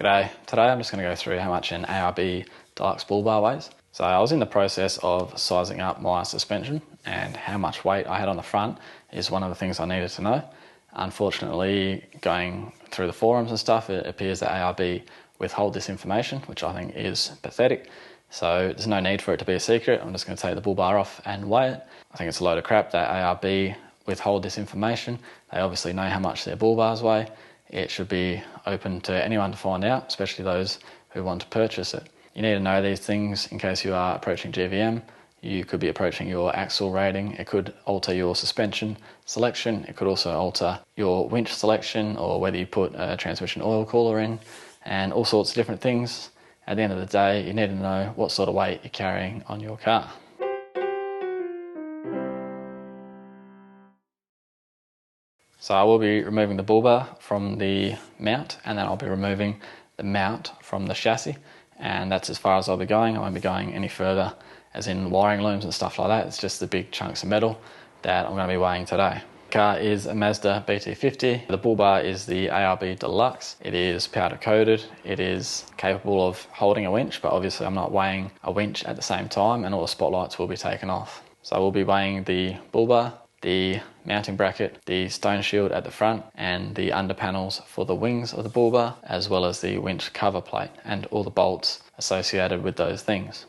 G'day, today I'm just going to go through how much an ARB Deluxe bull bar weighs. So I was in the process of sizing up my suspension, and how much weight I had on the front is one of the things I needed to know. Unfortunately, going through the forums and stuff, it appears that ARB withhold this information, which I think is pathetic. So there's no need for it to be a secret. I'm just going to take the bull bar off and weigh it. I think it's a load of crap that ARB withhold this information. They obviously know how much their bull bars weigh. It should be open to anyone to find out, especially those who want to purchase it. You need to know these things in case you are approaching GVM. You could be approaching your axle rating. It could alter your suspension selection. It could also alter your winch selection, or whether you put a transmission oil cooler in, and all sorts of different things. At the end of the day, you need to know what sort of weight you're carrying on your car. So I will be removing the bull bar from the mount, and then I'll be removing the mount from the chassis, and that's as far as I'll be going. I won't be going any further, as in wiring looms and stuff like that. It's just the big chunks of metal that I'm going to be weighing today. The car is a Mazda BT-50. The bull bar is the ARB Deluxe. It is powder coated. It is capable of holding a winch, but obviously I'm not weighing a winch at the same time, and all the spotlights will be taken off. So I will be weighing the bull bar, the mounting bracket, the stone shield at the front, and the under panels for the wings of the bull bar, as well as the winch cover plate and all the bolts associated with those things.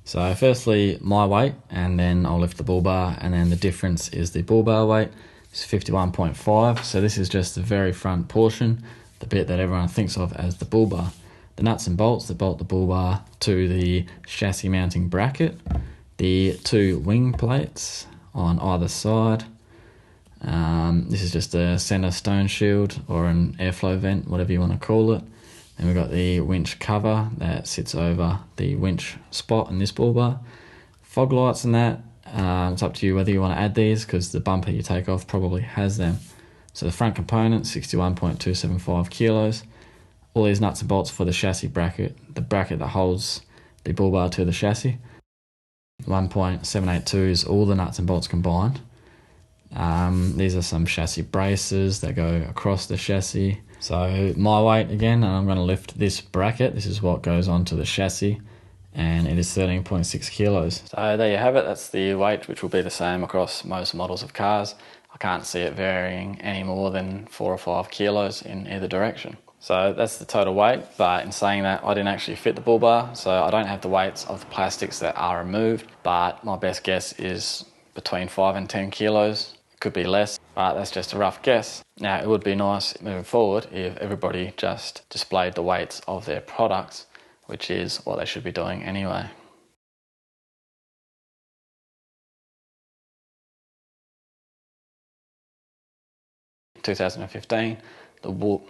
So firstly, my weight, and then I'll lift the bull bar, and then the difference is the bull bar weight. It's 51.5, so this is just the very front portion, the bit that everyone thinks of as the bull bar. The nuts and bolts that bolt the bull bar to the chassis mounting bracket, the two wing plates on either side. This is just a center stone shield or an airflow vent, whatever you want to call it. Then we've got the winch cover that sits over the winch spot in this bull bar. Fog lights and that, it's up to you whether you want to add these, because the bumper you take off probably has them. So the front component, 61.275 kilos. All these nuts and bolts for the chassis bracket, the bracket that holds the bull bar to the chassis. 1.782 is all the nuts and bolts combined. These are some chassis braces that go across the chassis. So my weight again, and I'm going to lift this bracket. This is what goes onto the chassis, and it is 13.6 kilos. So there you have it. That's the weight, which will be the same across most models of cars. I can't see it varying any more than 4 or 5 kilos in either direction. So that's the total weight, but in saying that, I didn't actually fit the bull bar, so I don't have the weights of the plastics that are removed, but my best guess is between 5 and 10 kilos. It could be less, but that's just a rough guess. Now, it would be nice moving forward if everybody just displayed the weights of their products, which is what they should be doing anyway. In 2015, the